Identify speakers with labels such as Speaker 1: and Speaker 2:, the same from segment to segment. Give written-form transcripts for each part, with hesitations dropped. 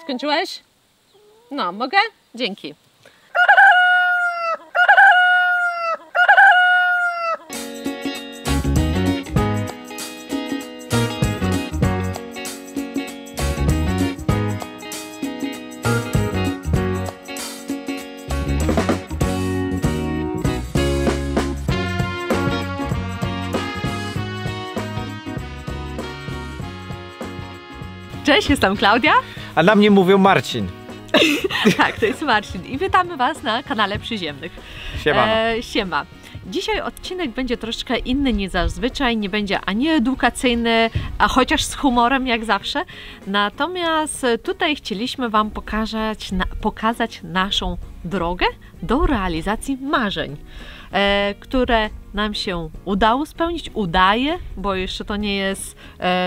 Speaker 1: Skończyłeś? No, mogę? Dzięki. Cześć, jestem Klaudia.
Speaker 2: A na mnie mówią Marcin.
Speaker 1: Tak, to jest Marcin i witamy Was na kanale Przyziemnych.
Speaker 2: Siema.
Speaker 1: Siema. Dzisiaj odcinek będzie troszeczkę inny niż zazwyczaj, nie będzie ani edukacyjny, a chociaż z humorem jak zawsze. Natomiast tutaj chcieliśmy Wam pokazać naszą drogę do realizacji marzeń, które nam się udało spełnić, udaje, bo jeszcze to nie jest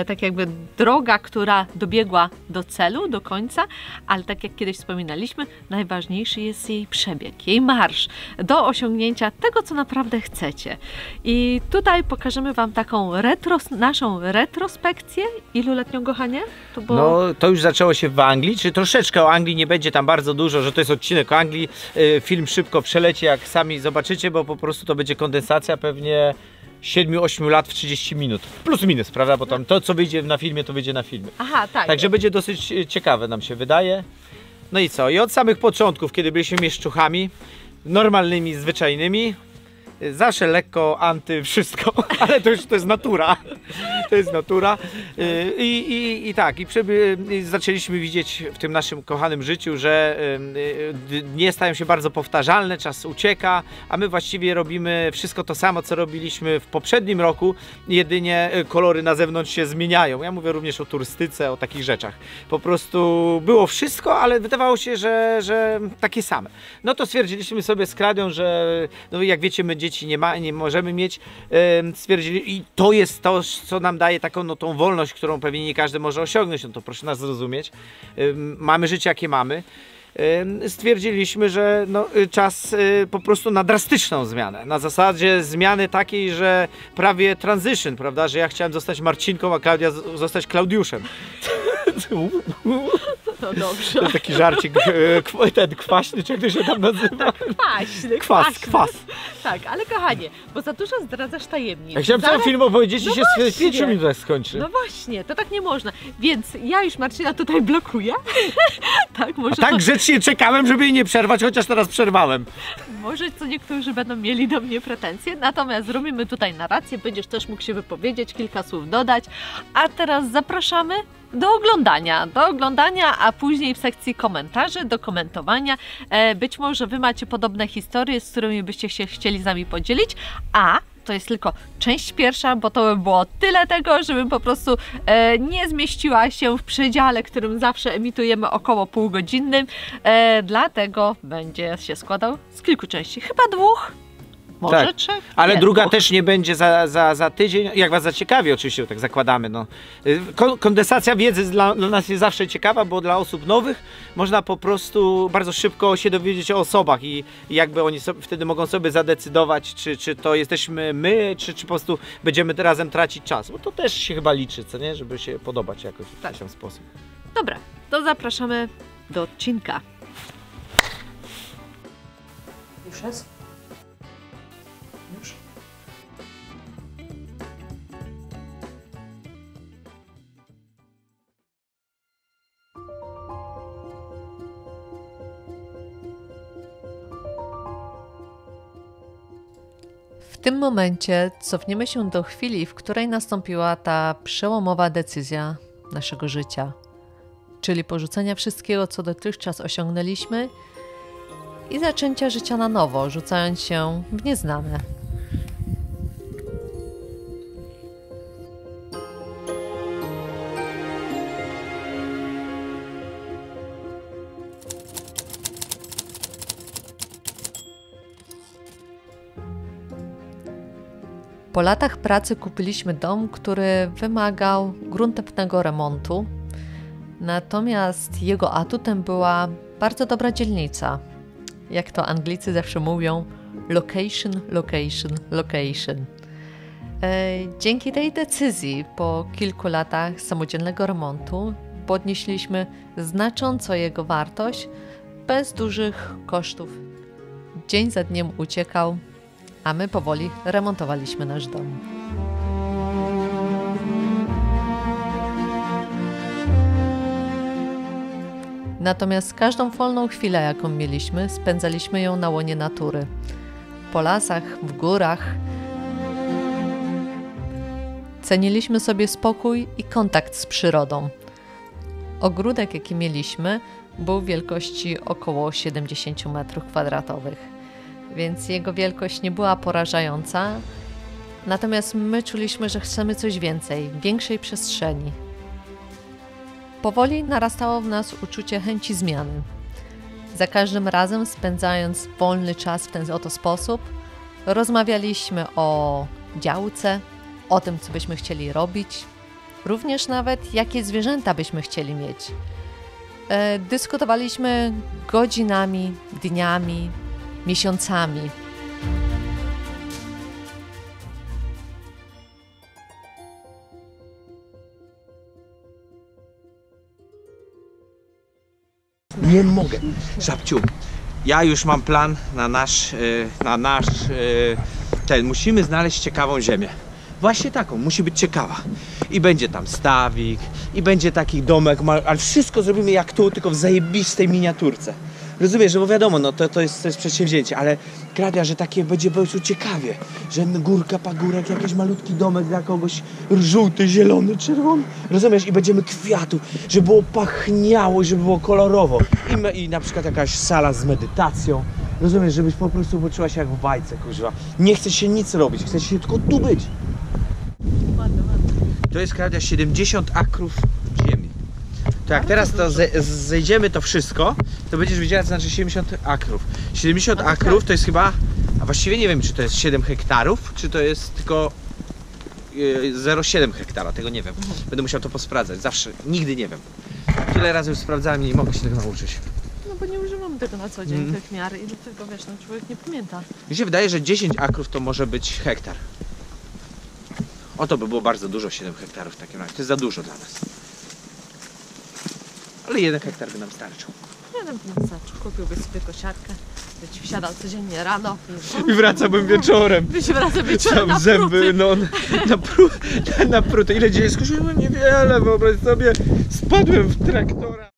Speaker 1: tak jakby droga, która dobiegła do celu, do końca, ale tak jak kiedyś wspominaliśmy, najważniejszy jest jej przebieg, jej marsz do osiągnięcia tego, co naprawdę chcecie. I tutaj pokażemy Wam taką naszą retrospekcję. Iluletnią, kochanie? To było...
Speaker 2: No, to już zaczęło się w Anglii, czy troszeczkę o Anglii, nie będzie tam bardzo dużo, że to jest odcinek o Anglii. Film szybko przeleci, jak sami zobaczycie, bo po prostu to będzie kondensacja pewnie 7-8 lat w 30 minut. Plus minus, prawda? Bo tam to, co wyjdzie na filmie, to wyjdzie na filmie.
Speaker 1: Aha, tak.
Speaker 2: Także będzie dosyć ciekawe, nam się wydaje. No i co? I od samych początków, kiedy byliśmy mieszczuchami, normalnymi, zwyczajnymi, zawsze lekko anty wszystko, ale to już to jest natura. To jest natura. I zaczęliśmy widzieć w tym naszym kochanym życiu, że dni stają się bardzo powtarzalne, czas ucieka, a my właściwie robimy wszystko to samo, co robiliśmy w poprzednim roku, jedynie kolory na zewnątrz się zmieniają. Ja mówię również o turystyce, o takich rzeczach. Po prostu było wszystko, ale wydawało się, że takie same. No to stwierdziliśmy sobie z Klaudią, że no jak wiecie, my dzieci nie możemy mieć, stwierdzili, i to jest to, co nam daje taką no, tą wolność, którą pewnie nie każdy może osiągnąć, no to proszę nas zrozumieć. Mamy życie, jakie mamy. Stwierdziliśmy, że no, czas po prostu na drastyczną zmianę. Na zasadzie zmiany takiej, że prawie transition, prawda, że ja chciałem zostać Marcinką, a Klaudia zostać Klaudiuszem.
Speaker 1: No dobrze.
Speaker 2: To jest taki żarcik, ten kwaśny, czy jak to się tam nazywa?
Speaker 1: Kwaśny.
Speaker 2: Kwas.
Speaker 1: Tak, ale kochanie, bo za dużo zdradzasz tajemnic.
Speaker 2: Ja chciałem cały film opowiedzieć i się w 5 minutach skończy.
Speaker 1: No właśnie, to tak nie można. Więc ja już Marcina tutaj blokuję. Tak, może
Speaker 2: tak grzecznie czekałem, żeby jej nie przerwać, chociaż teraz przerwałem.
Speaker 1: Może co niektórzy będą mieli do mnie pretensje, natomiast zrobimy tutaj narrację, będziesz też mógł się wypowiedzieć, kilka słów dodać. A teraz zapraszamy do oglądania, a później w sekcji komentarzy, do komentowania. Być może Wy macie podobne historie, z którymi byście się chcieli z nami podzielić, a to jest tylko część pierwsza, bo to by było tyle tego, żebym po prostu nie zmieściła się w przedziale, którym zawsze emitujemy około półgodzinnym. Dlatego będzie się składał z kilku części, chyba 2. Może
Speaker 2: tak,
Speaker 1: 3?
Speaker 2: ale druga też nie będzie za tydzień, jak Was zaciekawi oczywiście, tak zakładamy. No. Kondensacja wiedzy dla nas jest zawsze ciekawa, bo dla osób nowych można po prostu bardzo szybko się dowiedzieć o osobach i jakby oni wtedy mogą sobie zadecydować, czy to jesteśmy my, czy po prostu będziemy razem tracić czas. Bo to też się chyba liczy, co nie? Żeby się podobać jakoś w ten sposób.
Speaker 1: Dobra, to zapraszamy do odcinka.
Speaker 3: Już jest? Już?
Speaker 1: W tym momencie cofniemy się do chwili, w której nastąpiła ta przełomowa decyzja naszego życia, czyli porzucenia wszystkiego, co dotychczas osiągnęliśmy i zaczęcia życia na nowo, rzucając się w nieznane. Po latach pracy kupiliśmy dom, który wymagał gruntownego remontu, natomiast jego atutem była bardzo dobra dzielnica. Jak to Anglicy zawsze mówią, location, location, location. Dzięki tej decyzji po kilku latach samodzielnego remontu podnieśliśmy znacząco jego wartość bez dużych kosztów. Dzień za dniem uciekał, a my powoli remontowaliśmy nasz dom. Natomiast każdą wolną chwilę, jaką mieliśmy, spędzaliśmy ją na łonie natury. Po lasach, w górach. Ceniliśmy sobie spokój i kontakt z przyrodą. Ogródek, jaki mieliśmy, był wielkości około 70 m2, więc jego wielkość nie była porażająca. Natomiast my czuliśmy, że chcemy coś więcej, większej przestrzeni. Powoli narastało w nas uczucie chęci zmiany. Za każdym razem, spędzając wolny czas w ten oto sposób, rozmawialiśmy o działce, o tym, co byśmy chcieli robić, również nawet jakie zwierzęta byśmy chcieli mieć. Dyskutowaliśmy godzinami, dniami, miesiącami.
Speaker 2: Nie mogę. Żabciu, ja już mam plan na nasz ten. Musimy znaleźć ciekawą ziemię. Właśnie taką, musi być ciekawa. I będzie tam stawik, i będzie taki domek, ale wszystko zrobimy jak tu, tylko w zajebistej miniaturce. Rozumiesz, że bo wiadomo, no to jest przedsięwzięcie, ale Kradia, że takie będzie po prostu ciekawie, że górka, pagórek, jakiś malutki domek dla kogoś, żółty, zielony, czerwony, rozumiesz, i będziemy kwiatów, żeby było pachniało, żeby było kolorowo i na przykład jakaś sala z medytacją, rozumiesz, żebyś po prostu poczuła się jak w bajce, kurwa. Nie chce się nic robić, chce się tylko tu być.
Speaker 1: Ładnie.
Speaker 2: To jest, Kradia, 70 akrów ziemi. To jak teraz to zejdziemy to wszystko, to będziesz wiedziała, co znaczy 70 akrów. 70 akrów to jest chyba, a właściwie nie wiem, czy to jest 7 hektarów, czy to jest tylko 0,7 hektara, tego nie wiem. Będę musiał to posprawdzać, zawsze, nigdy nie wiem. Tyle razy już sprawdzałem i nie mogę się tego nauczyć.
Speaker 1: No bo nie używamy tego na co dzień, tych miar i dlatego, wiesz, no człowiek nie pamięta.
Speaker 2: Mi się wydaje, że 10 akrów to może być hektar. O, to by było bardzo dużo, 7 hektarów w takim razie, to jest za dużo dla nas. Ale 1 hektar by nam starczył.
Speaker 1: Jeden kupiłbyś sobie kosiarkę, by ci wsiadał codziennie rano.
Speaker 2: I wracałbym wieczorem.
Speaker 1: By się wracał wieczorem
Speaker 2: Tam zęby, no, na pruty. Ile dzisiaj skosiłem? Niewiele, wyobraź sobie. Spadłem w traktora.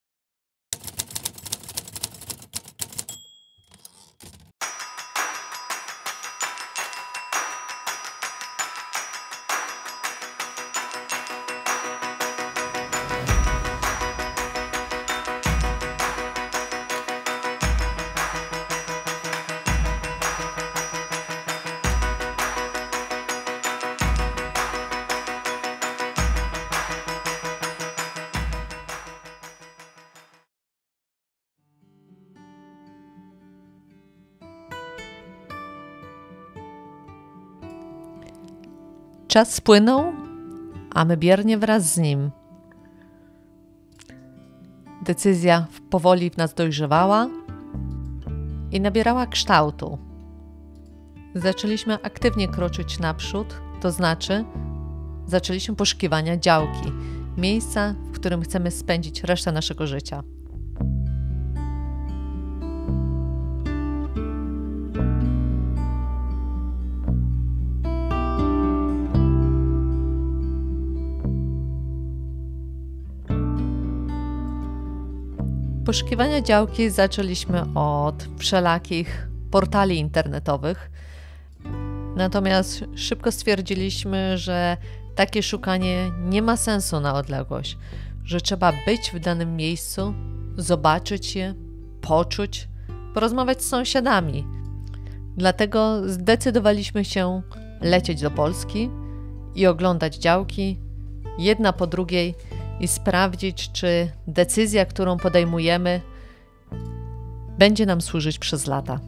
Speaker 1: Czas spłynął, a my biernie wraz z nim. Decyzja powoli w nas dojrzewała i nabierała kształtu. Zaczęliśmy aktywnie kroczyć naprzód, to znaczy zaczęliśmy poszukiwania działki, miejsca, w którym chcemy spędzić resztę naszego życia. Poszukiwania działki zaczęliśmy od wszelakich portali internetowych, natomiast szybko stwierdziliśmy, że takie szukanie nie ma sensu na odległość, że trzeba być w danym miejscu, zobaczyć je, poczuć, porozmawiać z sąsiadami. Dlatego zdecydowaliśmy się lecieć do Polski i oglądać działki, jedna po drugiej, i sprawdzić, czy decyzja, którą podejmujemy, będzie nam służyć przez lata.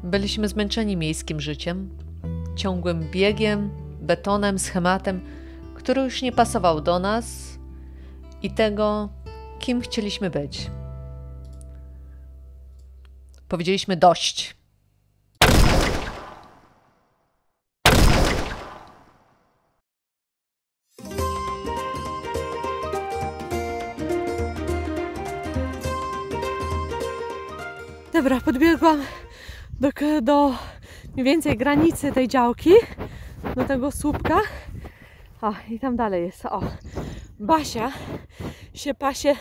Speaker 1: Byliśmy zmęczeni miejskim życiem, ciągłym biegiem, betonem, schematem, który już nie pasował do nas i tego, kim chcieliśmy być. Powiedzieliśmy dość. Dobra, podbiegłam do mniej więcej granicy tej działki, do tego słupka. O, i tam dalej jest. O, Basia się pasie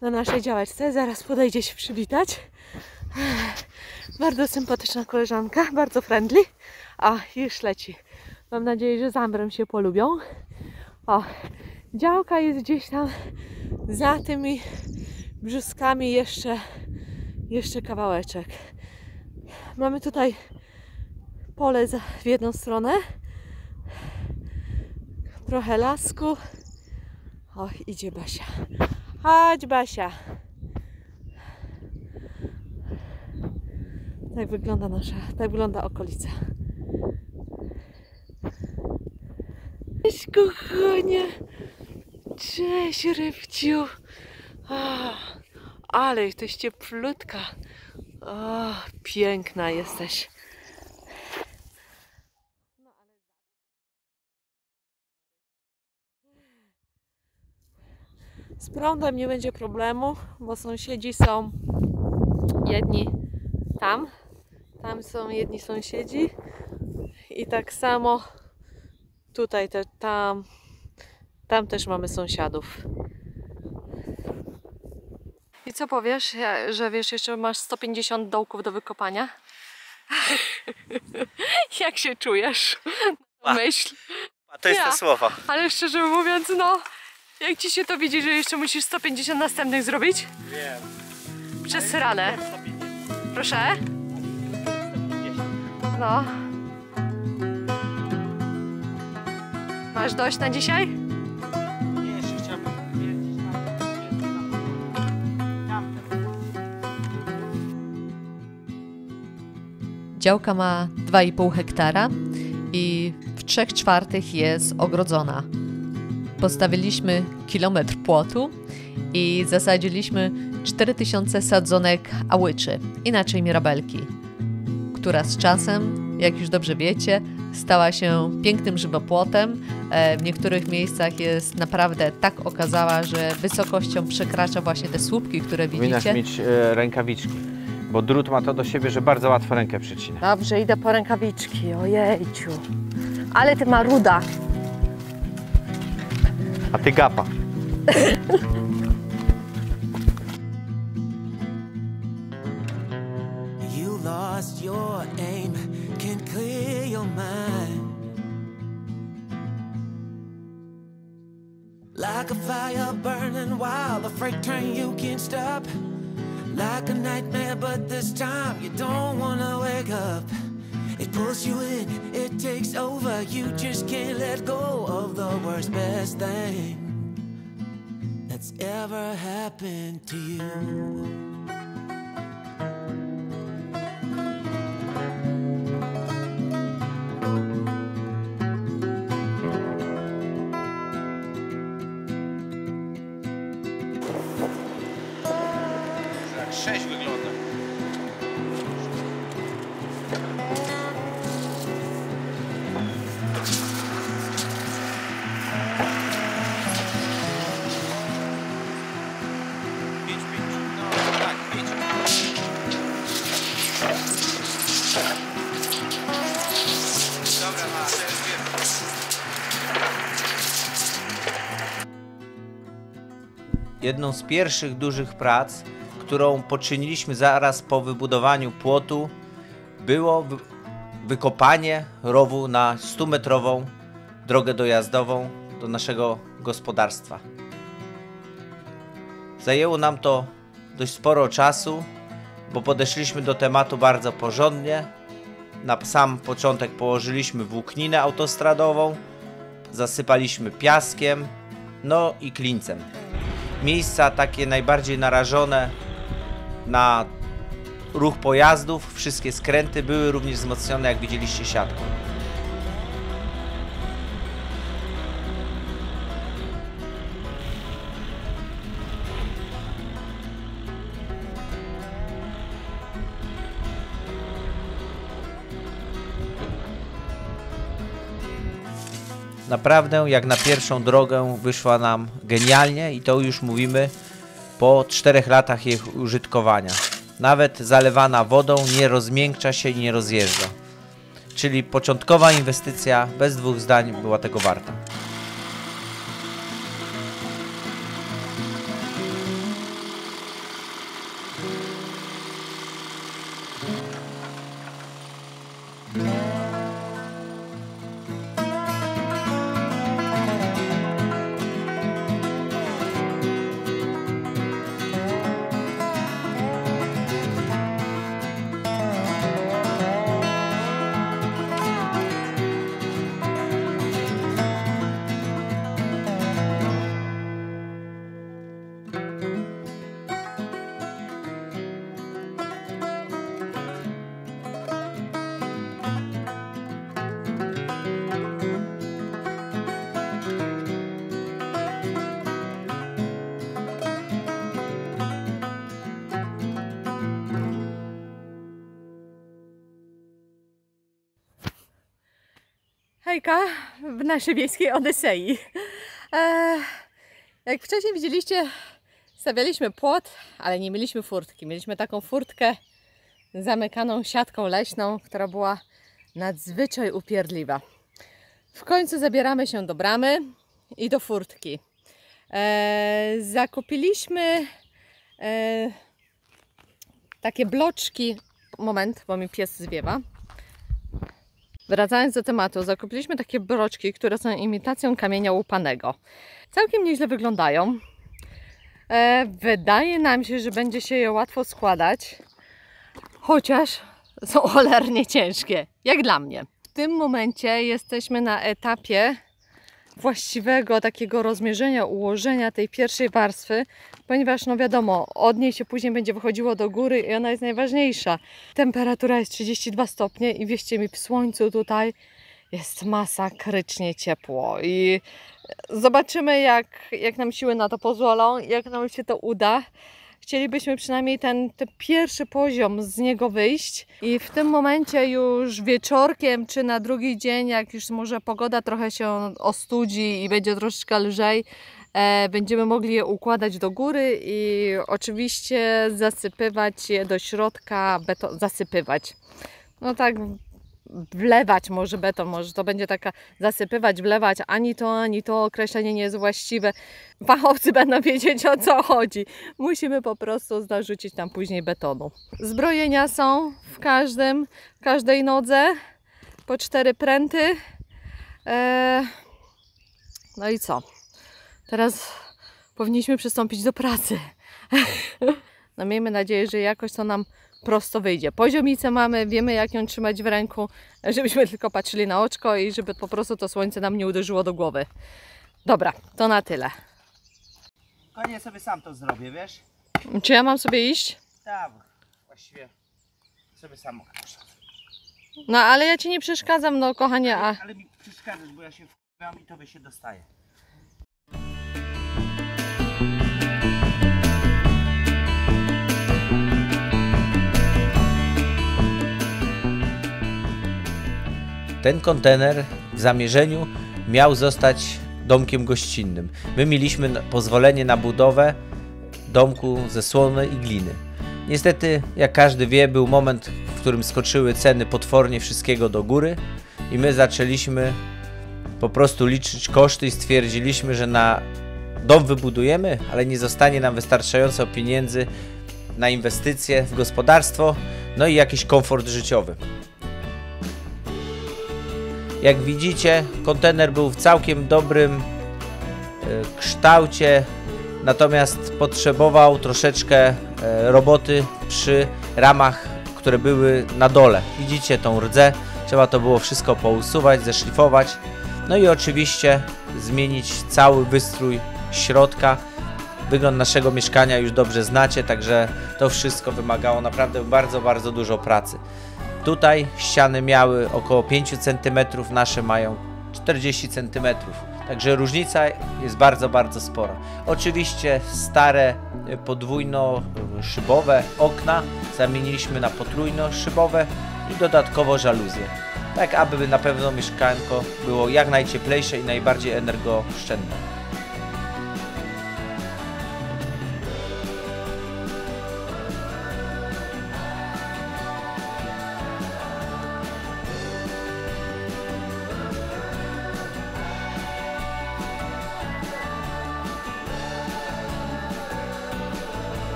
Speaker 1: na naszej działeczce. Zaraz podejdzie się przywitać. Bardzo sympatyczna koleżanka, bardzo friendly. O, już leci. Mam nadzieję, że z Ambrem się polubią. O, działka jest gdzieś tam za tymi brzuskami jeszcze kawałeczek. Mamy tutaj pole w jedną stronę. Trochę lasku. O, idzie Basia. Chodź, Basia. Tak wygląda tak wygląda okolica. Cześć, kochanie. Cześć, rybciu. Ale jesteś cieplutka. O, piękna jesteś. Z prądem nie będzie problemu, bo sąsiedzi są jedni tam są jedni sąsiedzi i tak samo tutaj, tam też mamy sąsiadów. I co powiesz, że wiesz, jeszcze masz 150 dołków do wykopania? Jak się czujesz? Myśl.
Speaker 2: A to jest te słowa.
Speaker 1: Ale szczerze mówiąc, no, jak ci się to widzi, że jeszcze musisz 150 następnych zrobić?
Speaker 2: Wiem.
Speaker 1: Przez ranę. Proszę? No. Masz dość na dzisiaj?
Speaker 2: Nie, jeszcze chciałbym wiedzieć tam.
Speaker 1: Działka ma 2,5 hektara i w 3/4 jest ogrodzona. Postawiliśmy kilometr płotu i zasadziliśmy 4000 sadzonek ałyczy, inaczej mirabelki, która z czasem, jak już dobrze wiecie, stała się pięknym żywopłotem. W niektórych miejscach jest naprawdę tak okazała, że wysokością przekracza właśnie te słupki, które widzicie.
Speaker 2: Powinnaś mieć rękawiczki, bo drut ma to do siebie, że bardzo łatwo rękę przycina.
Speaker 1: Dobrze, idę po rękawiczki, ojejciu. Ale ty maruda.
Speaker 2: A ty gapa.
Speaker 3: You lost your aim, can't clear your mind. Like a fire burning wild, a freight train you can't stop. Like a nightmare, but this time you don't wanna wake up. It pulls you in, it takes over. You just can't let go of the worst, best thing that's ever happened to you.
Speaker 2: Jak 6 wygląda. Jedną z pierwszych dużych prac, którą poczyniliśmy zaraz po wybudowaniu płotu, było wykopanie rowu na 100-metrową drogę dojazdową do naszego gospodarstwa. Zajęło nam to dość sporo czasu, bo podeszliśmy do tematu bardzo porządnie. Na sam początek położyliśmy włókninę autostradową, zasypaliśmy piaskiem, no i klincem. Miejsca takie najbardziej narażone na ruch pojazdów, wszystkie skręty były również wzmocnione, jak widzieliście, siatką. Naprawdę jak na pierwszą drogę wyszła nam genialnie i to już mówimy po 4 latach jej użytkowania. nawet zalewana wodą, nie rozmiękcza się i nie rozjeżdża. Czyli początkowa inwestycja bez dwóch zdań była tego warta.
Speaker 1: Hejka w naszej wiejskiej Odysei. Jak wcześniej widzieliście, stawialiśmy płot, ale nie mieliśmy furtki. Mieliśmy taką furtkę zamykaną siatką leśną, która była nadzwyczaj upierdliwa. W końcu zabieramy się do bramy i do furtki. Zakupiliśmy takie bloczki. Moment, bo mi pies zwiewa. Wracając do tematu, zakupiliśmy takie broczki, które są imitacją kamienia łupanego. Całkiem nieźle wyglądają. Wydaje nam się, że będzie się je łatwo składać, chociaż są cholernie ciężkie, jak dla mnie. W tym momencie jesteśmy na etapie właściwego takiego rozmierzenia, ułożenia tej pierwszej warstwy, ponieważ no wiadomo, od niej się później będzie wychodziło do góry i ona jest najważniejsza. Temperatura jest 32 stopnie i wierzcie mi, w słońcu tutaj jest masakrycznie ciepło i zobaczymy jak nam siły na to pozwolą, jak nam się to uda. Chcielibyśmy przynajmniej ten pierwszy poziom z niego wyjść i w tym momencie już wieczorkiem czy na drugi dzień, jak już może pogoda trochę się ostudzi i będzie troszeczkę lżej, będziemy mogli je układać do góry i oczywiście zasypywać je do środka, zasypywać. No tak, wlewać może beton, może to będzie taka zasypywać, wlewać, ani to określenie nie jest właściwe. Fachowcy będą wiedzieć, o co chodzi. Musimy po prostu zarzucić tam później betonu. Zbrojenia są w każdej nodze, po 4 pręty. No i co? Teraz powinniśmy przystąpić do pracy. No miejmy nadzieję, że jakoś to nam prosto wyjdzie. Poziomicę mamy, wiemy jak ją trzymać w ręku, żebyśmy tylko patrzyli na oczko i żeby po prostu to słońce nam nie uderzyło do głowy. Dobra, to na tyle.
Speaker 2: Konie sobie sam to zrobię, wiesz?
Speaker 1: Czy ja mam sobie iść?
Speaker 2: Tak, właściwie sobie sam mogę.
Speaker 1: No ale ja Ci nie przeszkadzam, no kochanie, a...
Speaker 2: Ale mi przeszkadzasz, bo ja się wkupiam i tobie się dostaje. Ten kontener w zamierzeniu miał zostać domkiem gościnnym. My mieliśmy pozwolenie na budowę domku ze słony i gliny. Niestety, jak każdy wie, był moment, w którym skoczyły ceny potwornie wszystkiego do góry i my zaczęliśmy po prostu liczyć koszty i stwierdziliśmy, że na dom wybudujemy, ale nie zostanie nam wystarczająco pieniędzy na inwestycje w gospodarstwo, no i jakiś komfort życiowy. Jak widzicie, kontener był w całkiem dobrym kształcie, natomiast potrzebował troszeczkę roboty przy ramach, które były na dole. Widzicie tą rdzę, trzeba to było wszystko pousuwać, zeszlifować, no i oczywiście zmienić cały wystrój środka. Wygląd naszego mieszkania już dobrze znacie, także to wszystko wymagało naprawdę bardzo, bardzo dużo pracy. Tutaj ściany miały około 5 cm, nasze mają 40 cm, także różnica jest bardzo, bardzo spora. Oczywiście stare podwójno-szybowe okna zamieniliśmy na potrójno-szybowe i dodatkowo żaluzje, tak aby na pewno mieszkanko było jak najcieplejsze i najbardziej energooszczędne.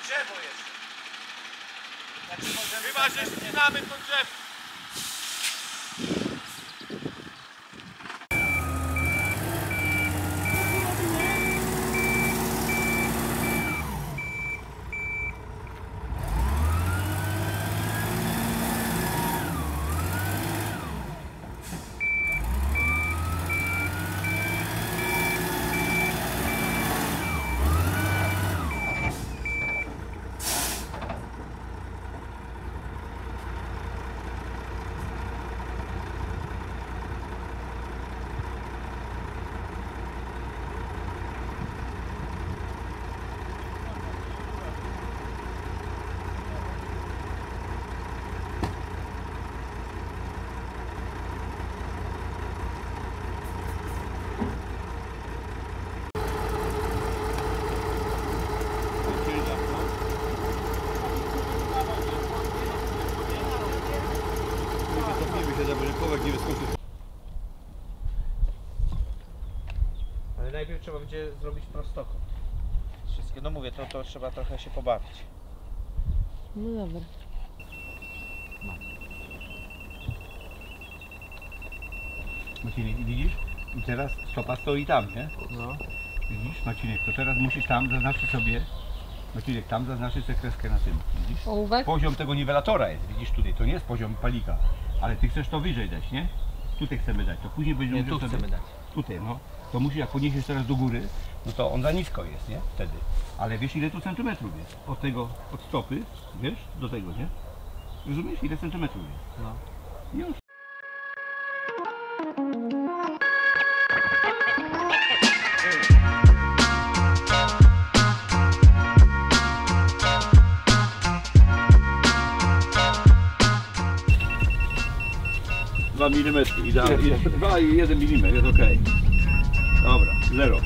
Speaker 2: drzewo jeszcze. Chyba, że ścinamy to drzewo. Ale najpierw trzeba będzie zrobić prostokąt. Wszystkie, no mówię, to trzeba trochę się pobawić.
Speaker 1: No dobra.
Speaker 4: Marcinek, widzisz? I teraz stopa stoi tam, nie?
Speaker 2: No.
Speaker 4: Widzisz, Marcinek, to teraz musisz tam zaznaczyć sobie. Marcinek, tam zaznaczyć sobie kreskę na tym, widzisz?
Speaker 1: Ołówek?
Speaker 4: Poziom tego niwelatora jest, widzisz tutaj, to nie jest poziom palika. Ale ty chcesz to wyżej dać, nie? Tutaj chcemy dać, to później będziemy...
Speaker 2: Nie, tu chcemy dać.
Speaker 4: Tutaj, no. To musisz, jak podniesiesz teraz do góry, no to on za nisko jest, nie? Wtedy. Ale wiesz, ile tu centymetrów jest? Od tego, od stopy, wiesz, do tego, nie? Rozumiesz, ile centymetrów jest?
Speaker 2: No.
Speaker 4: Już. Dwa milimetry, idealnie. 2,1 mm, jest ok. Dobra, 0.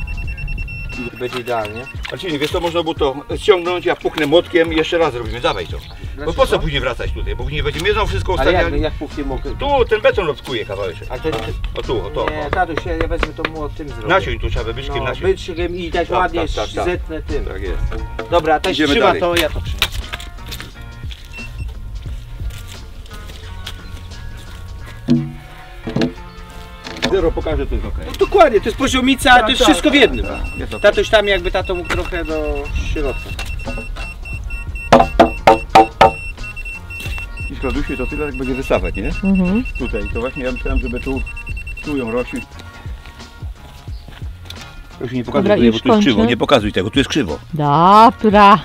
Speaker 2: Będzie idealnie.
Speaker 4: Marcinie, wiesz co, można było to ściągnąć, ja puknę młotkiem i jeszcze raz zrobimy, dawaj to. Bo po co później wracać tutaj, bo później będziemy jedną wszystko
Speaker 2: Ale
Speaker 4: ustawiać.
Speaker 2: jak puknie mokry?
Speaker 4: Tu ten beton obskuje kawałeczek.
Speaker 2: A to jest...
Speaker 4: O tu, o to.
Speaker 2: Nie, tatuś, ja wezmę to młotym zrobię.
Speaker 4: Nasiąń tu trzeba byczkiem
Speaker 2: No,
Speaker 4: nasiąść.
Speaker 2: byczkiem i tak
Speaker 4: Tak,
Speaker 2: ładnie
Speaker 4: tak, tak.
Speaker 2: zetnę tym.
Speaker 4: Tak jest.
Speaker 2: Dobra, też
Speaker 4: Idziemy
Speaker 2: trzyma
Speaker 4: dalej.
Speaker 2: to, ja to trzymam.
Speaker 4: Zero pokażę, to jest ok.
Speaker 2: No dokładnie, to jest poziomica,
Speaker 4: Tak,
Speaker 2: to jest
Speaker 4: tak,
Speaker 2: wszystko w
Speaker 4: tak,
Speaker 2: jednym.
Speaker 4: tak, jest ok.
Speaker 2: Tatuś tam jakby tato mógł trochę do środka.
Speaker 4: I składusie to tyle, jak będzie wystawać, nie?
Speaker 1: Mhm.
Speaker 4: Tutaj, to właśnie ja myślałem, żeby tu ją roślić. To się nie pokazuj,
Speaker 1: Dobra,
Speaker 4: tutaj, bo
Speaker 1: już
Speaker 4: tu jest krzywo,
Speaker 1: kończę.
Speaker 4: nie pokazuj tego, tu jest krzywo.
Speaker 1: Dobra.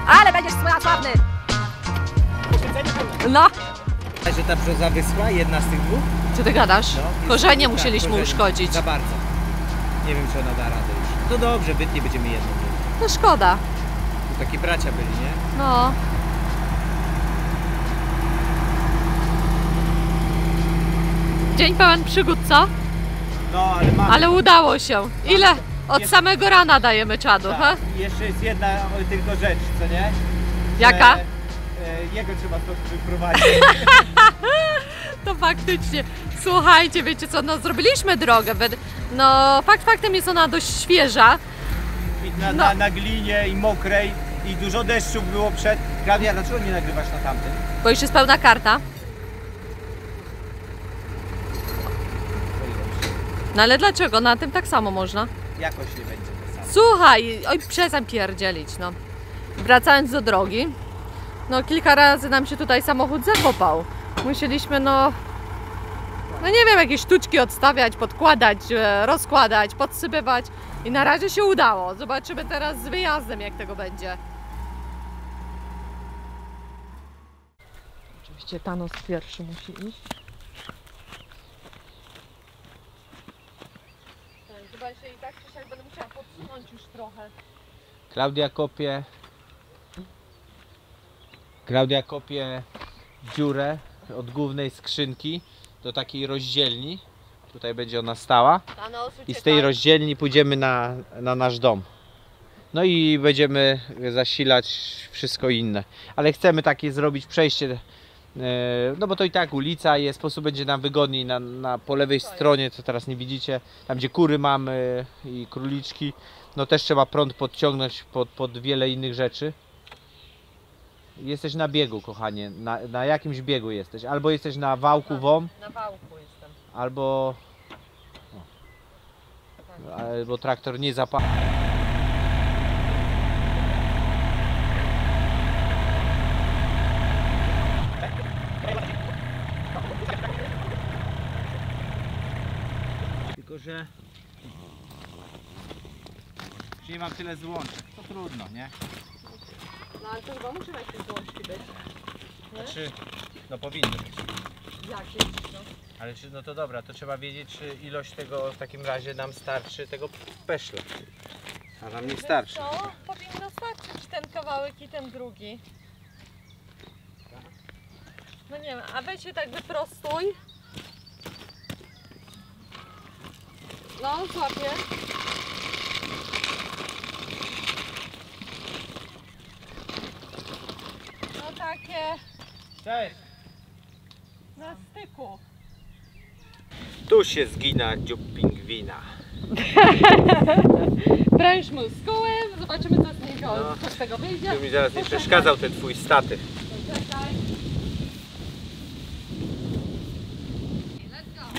Speaker 1: Ale będziesz sławny. No.
Speaker 2: Że ta brzoza wyschła, jedna z tych dwóch?
Speaker 1: Co ty gadasz?
Speaker 2: No,
Speaker 1: Korzenie
Speaker 2: tak,
Speaker 1: musieliśmy
Speaker 2: korzenie.
Speaker 1: uszkodzić.
Speaker 2: Za bardzo. Nie wiem, czy ona da radę już. No dobrze, wytnie będziemy jedną.
Speaker 1: No szkoda.
Speaker 2: To taki bracia byli, nie?
Speaker 1: No. Dzień pełen przygód, co?
Speaker 2: No, ale mamy.
Speaker 1: Ale udało się. Ile? Od samego rana dajemy czadu, ha?
Speaker 2: Tak. I jeszcze jest jedna tylko rzecz, co nie?
Speaker 1: Jaka?
Speaker 2: Że, jego trzeba stąd wyprowadzić.
Speaker 1: To faktycznie. Słuchajcie, wiecie co, no zrobiliśmy drogę. No fakt faktem jest ona dość świeża.
Speaker 2: I na,
Speaker 1: No.
Speaker 2: na glinie i mokrej i dużo deszczu było przed. Klaudia, dlaczego nie nagrywasz na tamtym?
Speaker 1: Bo już jest pełna karta. No ale dlaczego? Na tym tak samo można.
Speaker 2: Jakoś nie będzie to samo.
Speaker 1: Słuchaj, oj przestań pierdzielić, no. Wracając do drogi, no kilka razy nam się tutaj samochód zakopał. Musieliśmy, no nie wiem, jakieś sztuczki odstawiać, podkładać, rozkładać, podsypywać i na razie się udało. Zobaczymy teraz z wyjazdem, jak tego będzie. Oczywiście Thanos pierwszy musi iść. Chyba się i tak czy siak będę musiała podsunąć już trochę.
Speaker 2: Klaudia kopie dziurę od głównej skrzynki. do takiej rozdzielni. Tutaj będzie ona stała. I z
Speaker 1: tak.
Speaker 2: tej rozdzielni pójdziemy na nasz dom. No i będziemy zasilać wszystko inne. Ale chcemy takie zrobić przejście, no bo to i tak ulica jest, po prostu będzie nam wygodniej po lewej stronie, co teraz nie widzicie, tam gdzie kury mamy i króliczki. No też trzeba prąd podciągnąć pod wiele innych rzeczy. Jesteś na biegu, kochanie. Na jakimś biegu jesteś. Albo jesteś na wałku WOM.
Speaker 1: Na wałku jestem.
Speaker 2: Albo traktor nie zapala. Tylko że nie mam tyle złączek, to trudno, nie?
Speaker 1: No ale to chyba muszą jakieś złączki być.
Speaker 2: Znaczy, no powinno być.
Speaker 1: Jakieś, no.
Speaker 2: Ale czy, no to dobra, to trzeba wiedzieć, czy ilość tego w takim razie nam starczy, tego peszla. A nam nie starczy.
Speaker 1: Co? Powinno starczyć ten kawałek i ten drugi. No nie wiem, a weź się tak wyprostuj. No, złapię. No takie
Speaker 2: Cześć!
Speaker 1: na styku.
Speaker 2: Tu się zgina dziób pingwina.
Speaker 1: Pręż mu z kołem, zobaczymy co z niego,
Speaker 2: No.
Speaker 1: co z tego wyjdzie.
Speaker 2: Tu mi zaraz nie przeszkadzał ten twój statyw.
Speaker 1: Poczekaj.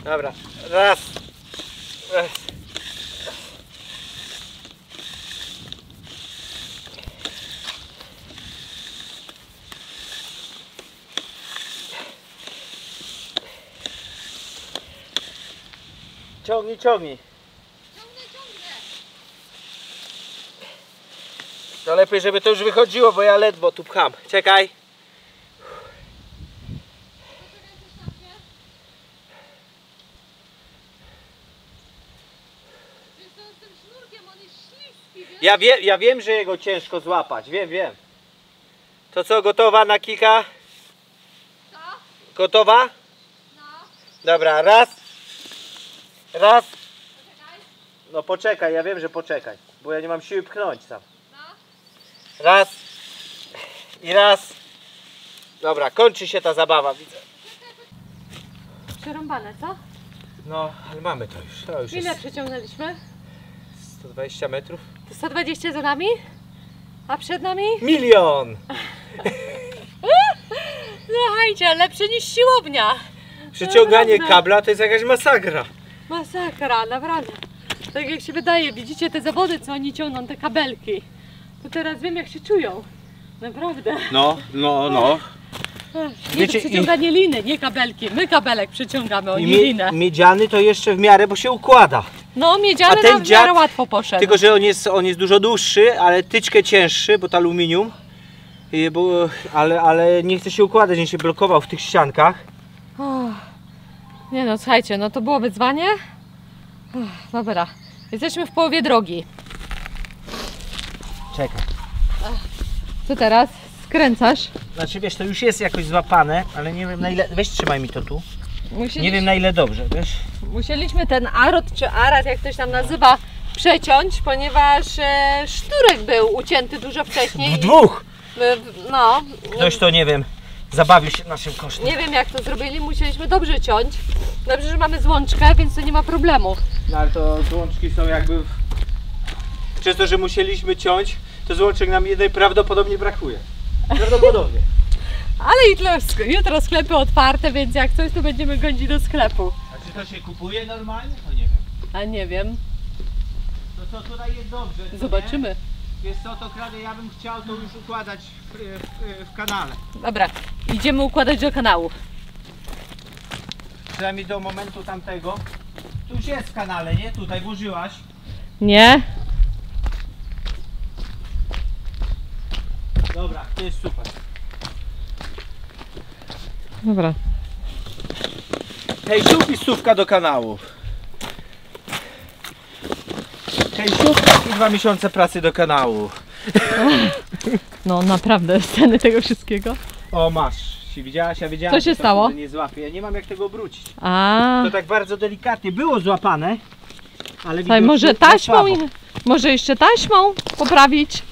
Speaker 2: Dobra, raz. Ciągnij, ciągnij. To lepiej, żeby to już wychodziło, bo ja ledwo tu pcham. Czekaj. Ja wiem, że jego ciężko złapać. Wiem. To co, gotowa na kilka?
Speaker 1: Co?
Speaker 2: Gotowa?
Speaker 1: No,
Speaker 2: Dobra, raz. Raz.
Speaker 1: poczekaj.
Speaker 2: No poczekaj, ja wiem, że poczekaj, bo ja nie mam siły pchnąć sam.
Speaker 1: No.
Speaker 2: Raz. I raz. Dobra, kończy się ta zabawa, widzę.
Speaker 1: Przerąbane, co?
Speaker 2: No, ale mamy to już. To już
Speaker 1: Ile
Speaker 2: jest
Speaker 1: przeciągnęliśmy?
Speaker 2: 120 metrów.
Speaker 1: To 120 za nami? A przed nami?
Speaker 2: Milion!
Speaker 1: Słuchajcie, lepsze niż siłownia.
Speaker 2: Przyciąganie
Speaker 1: Naprawdę.
Speaker 2: kabla to jest jakaś masakra.
Speaker 1: Masakra, naprawdę. Tak jak się wydaje, widzicie te zawody, co oni ciągną, te kabelki. To teraz wiem jak się czują. Naprawdę.
Speaker 2: No.
Speaker 1: Nie,
Speaker 2: Wiecie,
Speaker 1: to przyciąganie liny, nie kabelki. My kabelek przyciągamy, oni linę.
Speaker 2: Miedziany to jeszcze w miarę, bo się układa.
Speaker 1: No, miedziany
Speaker 2: A ten
Speaker 1: nam w miarę
Speaker 2: dziad-
Speaker 1: łatwo poszedł.
Speaker 2: Tylko, że on jest dużo dłuższy, ale tyczkę cięższy, bo to aluminium. Ale nie chce się układać, nie się blokował w tych ściankach.
Speaker 1: Nie no, słuchajcie, no to było wyzwanie. Dobra, jesteśmy w połowie drogi.
Speaker 2: Czekaj.
Speaker 1: Co teraz? Skręcasz?
Speaker 2: Znaczy wiesz, to już jest jakoś złapane, ale nie wiem na ile. Weź trzymaj mi to tu.
Speaker 1: Musieliśmy,
Speaker 2: Nie wiem na ile dobrze, wiesz?
Speaker 1: musieliśmy ten arot czy arat, jak ktoś tam nazywa, przeciąć, ponieważ sznurek był ucięty dużo wcześniej.
Speaker 2: W dwóch!
Speaker 1: No,
Speaker 2: Ktoś to nie wiem, zabawił się naszym kosztem.
Speaker 1: nie wiem jak to zrobili, musieliśmy dobrze ciąć. Dobrze, że mamy złączkę, więc to nie ma problemu.
Speaker 2: No ale to złączki są jakby. Przez to, że musieliśmy ciąć, to złączek nam jednej prawdopodobnie brakuje. Prawdopodobnie.
Speaker 1: Ale jutro sklepy otwarte, więc jak coś, to będziemy gonić do sklepu.
Speaker 2: A czy to się kupuje normalnie? To nie wiem.
Speaker 1: A nie wiem,
Speaker 2: To co tutaj jest dobrze? to
Speaker 1: zobaczymy.
Speaker 2: Nie? Wiesz co, to Kradę, ja bym chciał to już układać w kanale.
Speaker 1: Dobra, idziemy układać do kanału.
Speaker 2: Przynajmniej do momentu tamtego. Tu już jest w kanale, nie? Tutaj włożyłaś.
Speaker 1: Nie?
Speaker 2: Dobra, to jest super.
Speaker 1: Dobra.
Speaker 2: Hej, siłka do kanału. Hej, i 2 miesiące pracy do kanału.
Speaker 1: No naprawdę, sceny tego wszystkiego.
Speaker 2: O, masz obróci, widziałaś? Ja wiedziałem,
Speaker 1: Co się
Speaker 2: że to
Speaker 1: stało?
Speaker 2: nie złapie. Ja nie mam jak tego obrócić.
Speaker 1: A,
Speaker 2: To tak bardzo delikatnie było złapane, ale
Speaker 1: tutaj
Speaker 2: widocznie
Speaker 1: może
Speaker 2: za
Speaker 1: taśmą,
Speaker 2: słabo.
Speaker 1: może jeszcze taśmą poprawić.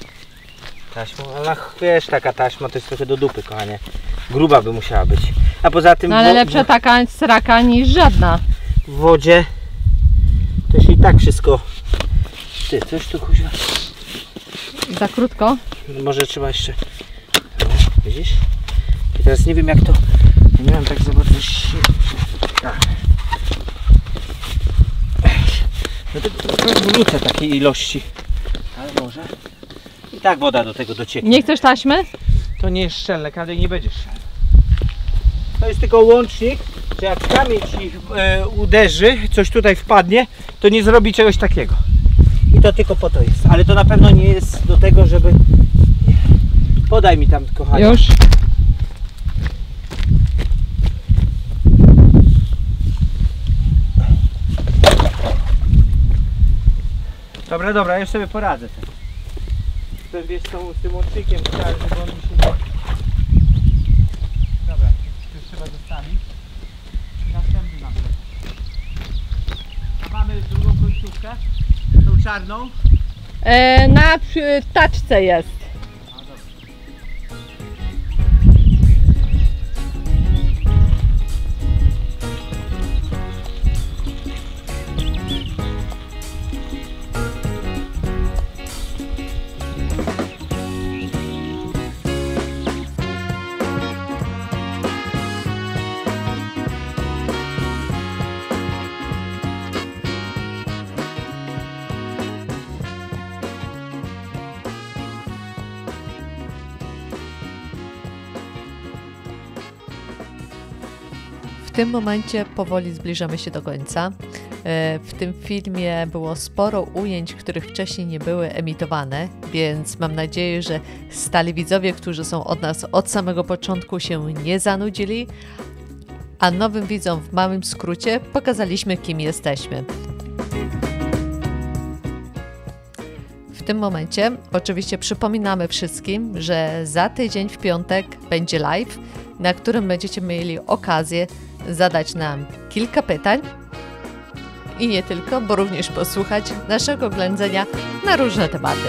Speaker 2: Taśmą, ale wiesz, taka taśma to jest trochę do dupy, kochanie. Gruba by musiała być. A poza tym
Speaker 1: No ale lepsza taka sraka niż żadna.
Speaker 2: w wodzie to się i tak wszystko... Ty, coś tu kuźwa.
Speaker 1: Za krótko.
Speaker 2: Może trzeba jeszcze... Widzisz? I teraz nie wiem jak to... Nie wiem tak zobaczyć. Tak. No to wrócę takiej ilości. Ale może... I tak woda do tego docieknie.
Speaker 1: Nie chcesz taśmy?
Speaker 2: To nie jest szczelne, kiedy nie będzie szczelne. To jest tylko łącznik, że jak kamień ci uderzy, coś tutaj wpadnie, to nie zrobi czegoś takiego. I to tylko po to jest. Ale to na pewno nie jest do tego, żeby... Podaj mi tam, kochanie.
Speaker 1: Już.
Speaker 2: Dobra, dobra, ja już sobie poradzę. To wiesz z tym łącznikiem, chciałem, żeby on mi się nie... Dobra, to już trzeba zostawić. Następny mamy. A mamy drugą końcówkę, tą czarną.
Speaker 1: Na taczce jest.
Speaker 5: W tym momencie powoli zbliżamy się do końca. W tym filmie było sporo ujęć, których wcześniej nie były emitowane, więc mam nadzieję, że stali widzowie, którzy są od nas od samego początku, się nie zanudzili, a nowym widzom w małym skrócie pokazaliśmy, kim jesteśmy. W tym momencie oczywiście przypominamy wszystkim, że za tydzień w piątek będzie live, na którym będziecie mieli okazję zadać nam kilka pytań i nie tylko, bo również posłuchać naszego ględzenia na różne tematy.